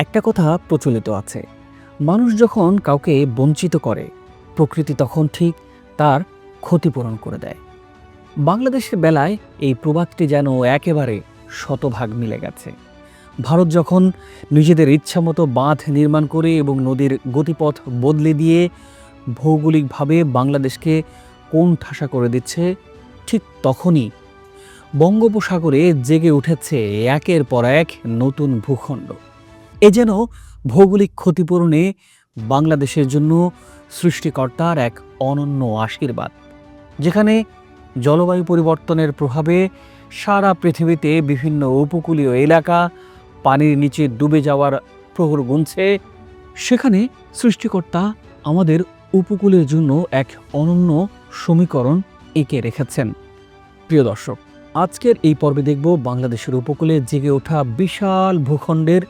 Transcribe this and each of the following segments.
একটা কথা প্রচলিত আছে, মানুষ যখন কাউকে বঞ্চিত করে প্রকৃতি তখন ঠিক তার ক্ষতিপূরণ করে দেয়। বাংলাদেশের বেলায় এই প্রবাদটি যেন একেবারে শতভাগ মিলে গেছে। ভারত যখন নিজেদের ইচ্ছামতো বাঁধ নির্মাণ করে এবং নদীর গতিপথ বদলে দিয়ে ভৌগোলিকভাবে বাংলাদেশকে কোণঠাসা করে দিচ্ছে, ঠিক তখনই বঙ্গোপসাগরে জেগে উঠেছে একের পর এক নতুন ভূখণ্ড। এ যেন ভৌগোলিক ক্ষতিপূরণে বাংলাদেশের জন্য সৃষ্টিকর্তার এক অনন্য আশীর্বাদ, যেখানে জলবায়ু পরিবর্তনের প্রভাবে সারা পৃথিবীতে বিভিন্ন উপকূলীয় এলাকা পানির নিচে ডুবে যাওয়ার প্রহর গুনছে। সেখানে সৃষ্টিকর্তা আমাদের উপকূলের জন্য এক অনন্য সমীকরণ এঁকে রেখেছেন। প্রিয় দর্শক, আজকের এই পর্বে দেখব বাংলাদেশের উপকূলে জেগে ওঠা বিশাল ভূখণ্ডের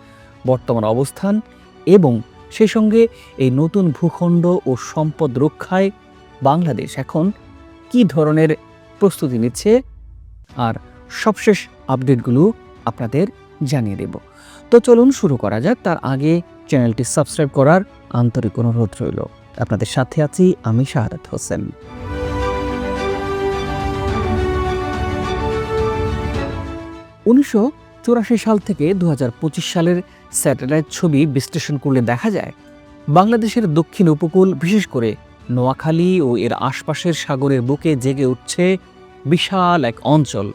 বর্তমান অবস্থান এবং সেই সঙ্গে এই নতুন ভূখণ্ড ও সম্পদ রক্ষায় বাংলাদেশ এখন কী ধরনের প্রস্তুতি নিচ্ছে, আর সবশেষ আপডেটগুলো আপনাদের জানিয়ে দেব। তো চলুন শুরু করা যাক। তার আগে চ্যানেলটি সাবস্ক্রাইব করার আন্তরিক অনুরোধ রইল। আপনাদের সাথে আছি আমি শাহাদাত হোসেন। 1984 সাল থেকে 2025 সালের স্যাটেলাইট ছবি বিশ্লেষণ করলে দেখা যায় বাংলাদেশের দক্ষিণ উপকূল, বিশেষ করে নোয়াখালী ও এর আশপাশের সাগরের বুকে জেগে উঠছে বিশাল এক অঞ্চল।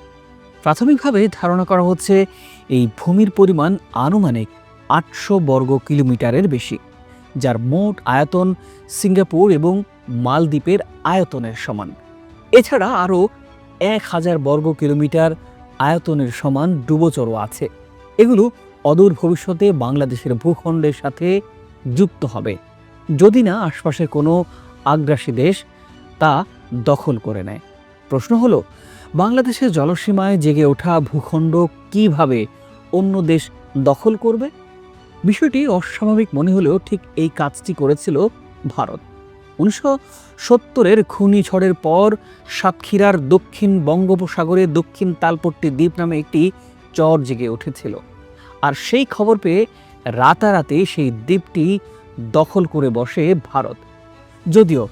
প্রাথমিকভাবে ধারণা করা হচ্ছে এই ভূমির পরিমাণ আনুমানিক 800 বর্গ কিলোমিটারের বেশি, যার মোট আয়তন সিঙ্গাপুর এবং মালদ্বীপের আয়তনের সমান। এছাড়া আরও 1000 বর্গ কিলোমিটার আয়তনের সমান ডুবোচরও আছে। এগুলো অদূর ভবিষ্যতে বাংলাদেশের ভূখণ্ডের সাথে যুক্ত হবে, যদি না আশপাশের কোনো আগ্রাসী দেশ তা দখল করে নেয়। প্রশ্ন হলো, বাংলাদেশের জলসীমায় জেগে ওঠা ভূখণ্ড কিভাবে অন্য দেশ দখল করবে? বিষয়টি অস্বাভাবিক মনে হলেও ঠিক এই কাজটি করেছিল ভারত। 1970-এর ঘূর্ণিঝড়ের পর সাতক্ষীরার দক্ষিণ বঙ্গোপসাগরে দক্ষিণ তালপট্টি দ্বীপ নামে একটি চর জেগে উঠেছিল, আর সেই খবর পেয়ে রাতারাতি সেই দ্বীপটি দখল করে বসে ভারত। যদিও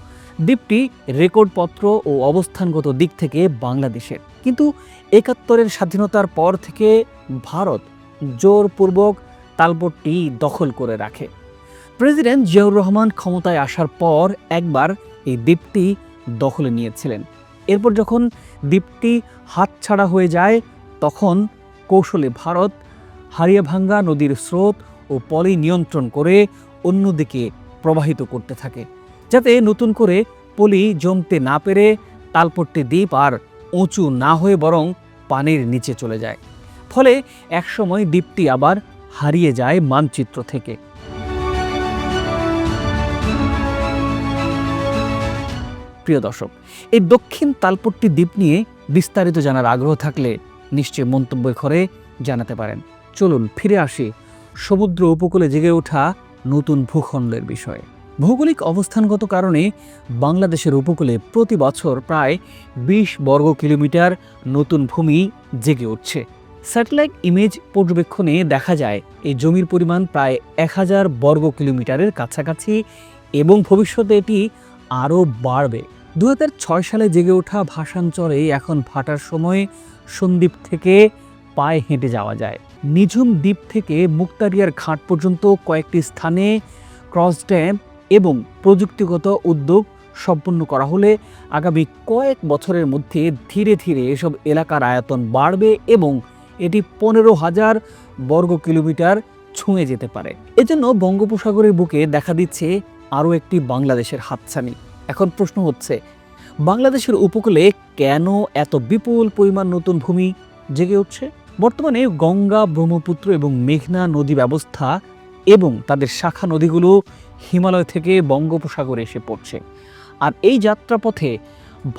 দ্বীপটি রেকর্ডপত্র ও অবস্থানগত দিক থেকে বাংলাদেশের, কিন্তু 71-এর স্বাধীনতার পর থেকে ভারত জোরপূর্বক তালপট্টি দখল করে রাখে। প্রেসিডেন্ট জিয়াউর রহমান ক্ষমতায় আসার পর একবার এই দ্বীপটি দখলে নিয়েছিলেন। এরপর যখন দ্বীপটি হাতছাড়া হয়ে যায়, তখন কৌশলে ভারত হারিয়াভাঙ্গা নদীর স্রোত ও পলি নিয়ন্ত্রণ করে অন্যদিকে প্রবাহিত করতে থাকে, যাতে নতুন করে পলি জমতে না পেরে তালপট্টি দ্বীপ আর উঁচু না হয়ে বরং পানির নিচে চলে যায়। ফলে একসময় দ্বীপটি আবার হারিয়ে যায় মানচিত্র থেকে। প্রিয় দর্শক, এই দক্ষিণ তালপট্টি দ্বীপ নিয়ে বিস্তারিত জানার আগ্রহ থাকলে নিশ্চয়ই মন্তব্য করে জানাতে পারেন। চলুন ফিরে আসি সমুদ্র উপকূলে জেগে ওঠা নতুন ভূখণ্ডের বিষয়ে। ভৌগোলিক অবস্থানগত কারণে বাংলাদেশের উপকূলে প্রতি বছর প্রায় 20 বর্গ কিলোমিটার নতুন ভূমি জেগে উঠছে। স্যাটেলাইট ইমেজ পর্যবেক্ষণে দেখা যায় এই জমির পরিমাণ প্রায় 1000 বর্গ কিলোমিটারের কাছাকাছি এবং ভবিষ্যতে এটি আরও বাড়বে। 2006 সালে জেগে ওঠা ভাসানচরে এখন ভাটার সময় সন্দ্বীপ থেকে পায়ে হেঁটে যাওয়া যায়। নিঝুম দ্বীপ থেকে মুক্তারিয়ার ঘাট পর্যন্ত কয়েকটি স্থানে ক্রস ড্যাম এবং প্রযুক্তিগত উদ্যোগ সম্পন্ন করা হলে আগামী কয়েক বছরের মধ্যে ধীরে ধীরে এসব এলাকার আয়তন বাড়বে এবং এটি 15,000 বর্গ কিলোমিটার ছুঁয়ে যেতে পারে। এজন্য বঙ্গোপসাগরের বুকে দেখা দিচ্ছে আরও একটি বাংলাদেশের হাতছানি। এখন প্রশ্ন হচ্ছে, বাংলাদেশের উপকূলে কেন এত বিপুল পরিমাণ নতুন ভূমি জেগে উঠছে? বর্তমানে গঙ্গা, ব্রহ্মপুত্র এবং মেঘনা নদী ব্যবস্থা এবং তাদের শাখা নদীগুলো হিমালয় থেকে বঙ্গোপসাগরে এসে পড়ছে, আর এই যাত্রাপথে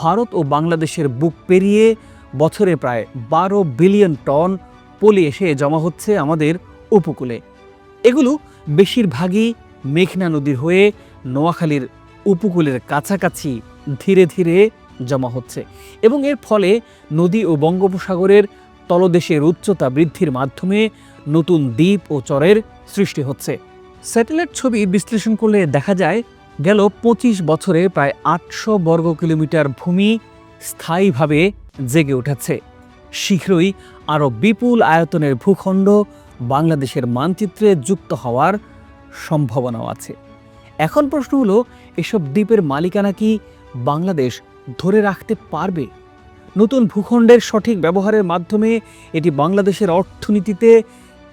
ভারত ও বাংলাদেশের বুক পেরিয়ে বছরে প্রায় 12 বিলিয়ন টন পলি এসে জমা হচ্ছে আমাদের উপকূলে। এগুলো বেশিরভাগই মেঘনা নদীর হয়ে নোয়াখালীর উপকূলের কাছাকাছি ধীরে ধীরে জমা হচ্ছে এবং এর ফলে নদী ও বঙ্গোপসাগরের তলদেশের উচ্চতা বৃদ্ধির মাধ্যমে নতুন দ্বীপ ও চরের সৃষ্টি হচ্ছে। স্যাটেলাইট ছবি বিশ্লেষণ করলে দেখা যায় গেল ২৫ বছরে প্রায় ৮০০ বর্গ কিলোমিটার ভূমি স্থায়ীভাবে জেগে উঠেছে। শীঘ্রই আরও বিপুল আয়তনের ভূখণ্ড বাংলাদেশের মানচিত্রে যুক্ত হওয়ার সম্ভাবনাও আছে। এখন প্রশ্ন হলো, এসব দ্বীপের মালিকানা কি বাংলাদেশ ধরে রাখতে পারবে? নতুন ভূখণ্ডের সঠিক ব্যবহারের মাধ্যমে এটি বাংলাদেশের অর্থনীতিতে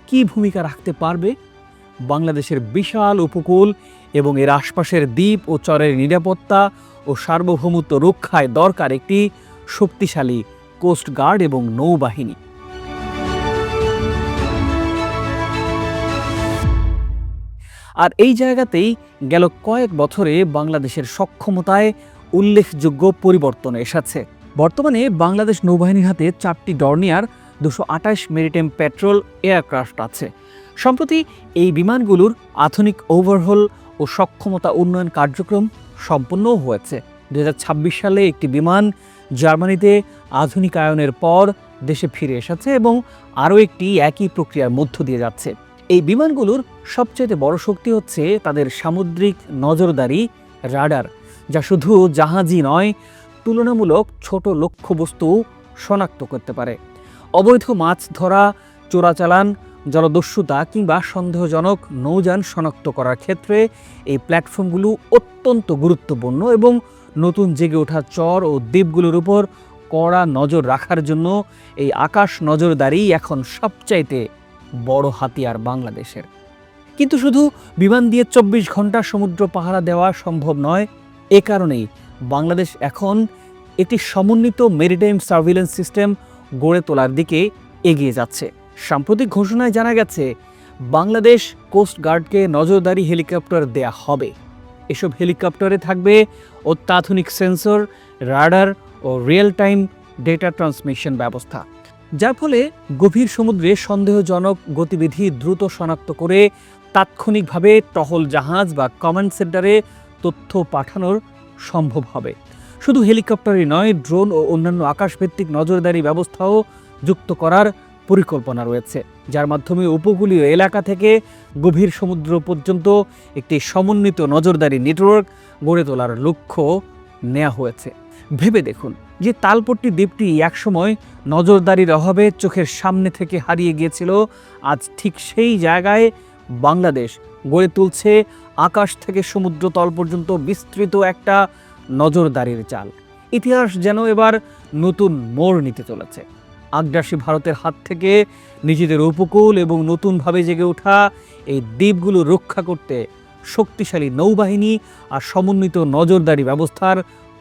কী ভূমিকা রাখতে পারবে? বাংলাদেশের বিশাল উপকূল এবং এর আশপাশের দ্বীপ ও চরের নিরাপত্তা ও সার্বভৌমত্ব রক্ষায় দরকার একটি শক্তিশালী কোস্টগার্ড এবং নৌবাহিনী। আর এই জায়গাতেই গেল কয়েক বছরে বাংলাদেশের সক্ষমতায় উল্লেখযোগ্য পরিবর্তন এসেছে। বর্তমানে বাংলাদেশ নৌবাহিনীর হাতে 4টি ডর্নিয়ার 228 মেরিটাইম পেট্রোল এয়ারক্রাফট আছে। সম্প্রতি এই বিমানগুলোর আধুনিক ওভারহল ও সক্ষমতা উন্নয়ন কার্যক্রম সম্পন্নও হয়েছে। 2026 সালে একটি বিমান জার্মানিতে আধুনিকায়নের পর দেশে ফিরে এসেছে এবং আরও একটি একই প্রক্রিয়ার মধ্য দিয়ে যাচ্ছে। এই বিমানগুলোর সবচেয়ে বড় শক্তি হচ্ছে তাদের সামুদ্রিক নজরদারি রাডার, যা শুধু জাহাজই নয়, তুলনামূলক ছোট লক্ষ্যবস্তু শনাক্ত করতে পারে। অবৈধ মাছ ধরা, চোরাচালান, জলদস্যুতা কিংবা সন্দেহজনক নৌযান শনাক্ত করার ক্ষেত্রে এই প্ল্যাটফর্মগুলো অত্যন্ত গুরুত্বপূর্ণ এবং নতুন জেগে ওঠা চর ও দ্বীপগুলোর উপর কড়া নজর রাখার জন্য এই আকাশ নজরদারি এখন সবচাইতে বড় হাতিয়ার বাংলাদেশের। কিন্তু শুধু বিমান দিয়ে 24 ঘন্টা সমুদ্র পাহারা দেওয়া সম্ভব নয়। এ কারণেই বাংলাদেশ এখন একটি সমন্বিত মেরিটাইম সার্ভিলেন্স সিস্টেম গড়ে তোলার দিকে এগিয়ে যাচ্ছে। সাম্প্রতিক ঘোষণায় জানা গেছে বাংলাদেশ কোস্টগার্ডকে নজরদারি হেলিকপ্টার দেয়া হবে। এসব হেলিকপ্টারে থাকবে অত্যাধুনিক সেন্সর, রাডার ও রিয়েল টাইম ডেটা ট্রান্সমিশন ব্যবস্থা, যার ফলে গভীর সমুদ্রে সন্দেহজনক গতিবিধি দ্রুত শনাক্ত করে তাৎক্ষণিকভাবে টহল জাহাজ বা কমান্ড সেন্টারে তথ্য পাঠানোর সম্ভব হবে। শুধু হেলিকপ্টারই নয়, ড্রোন ও অন্যান্য আকাশভিত্তিক নজরদারি ব্যবস্থাও যুক্ত করার পরিকল্পনা রয়েছে, যার মাধ্যমে উপকূলীয় এলাকা থেকে গভীর সমুদ্র পর্যন্ত একটি সমন্বিত নজরদারি নেটওয়ার্ক গড়ে তোলার লক্ষ্য নেওয়া হয়েছে। ভেবে দেখুন যে তালপট্টি দ্বীপটি একসময় নজরদারির অভাবে চোখের সামনে থেকে হারিয়ে গিয়েছিল, আজ ঠিক সেই জায়গায় বাংলাদেশ গড়ে তুলছে আকাশ থেকে সমুদ্রতল পর্যন্ত বিস্তৃত একটা নজরদারির জাল। ইতিহাস যেন এবার নতুন মোড় নিতে চলেছে। আগ্রাসী ভারতের হাত থেকে নিজেদের উপকূল এবং নতুনভাবে জেগে ওঠা এই দ্বীপগুলো রক্ষা করতে শক্তিশালী নৌবাহিনী আর সমন্বিত নজরদারি ব্যবস্থার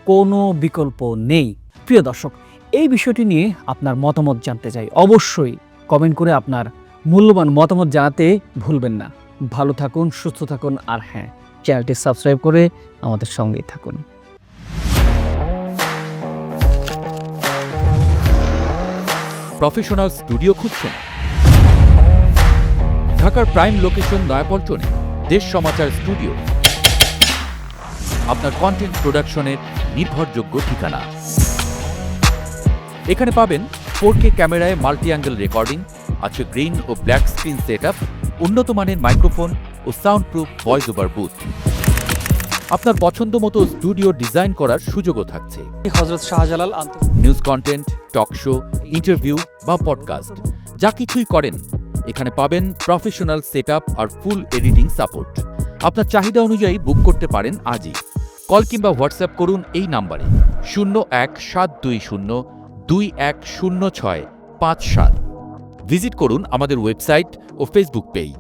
কোনো বিকল্প নেই। প্রিয় দর্শক, এই বিষয়টি নিয়ে আপনার মতামত জানতে চাই। অবশ্যই কমেন্ট করে আপনার মূল্যবান মতামত জানাতে ভুলবেন না। ভালো থাকুন, সুস্থ থাকুন, আর হ্যাঁ, চ্যানেলটি সাবস্ক্রাইব করে আমাদের সঙ্গেই থাকুন। প্রফেশনাল স্টুডিও খুঁজছেন? ঢাকার প্রাইম লোকেশন নয়াপল্টনে দেশ সমাচার স্টুডিও আপনার কন্টেন্ট প্রোডাকশনের নির্ভরযোগ্য ঠিকানা। এখানে পাবেন 4K ক্যামেরায় মাল্টি অ্যাঙ্গেল রেকর্ডিং, আছে গ্রিন ও ব্ল্যাক স্ক্রিন সেটআপ, উন্নত মানের মাইক্রোফোন ও sound proof voice over booth. আপনার পছন্দ মতো স্টুডিও ডিজাইন করার সুযোগও থাকছে। Hazrat Shahjalal news content, talk show, interview বা পডকাস্ট, যা কিছুই করেন এখানে পাবেন প্রফেশনাল সেটআপ আর ফুল এডিটিং সাপোর্ট। আপনার চাহিদা অনুযায়ী বুক করতে পারেন আজই। কল কিংবা হোয়াটসঅ্যাপ করুন এই নাম্বারে 017202106557। ভিজিট করুন আমাদের ওয়েবসাইট ও ফেসবুক পেজ।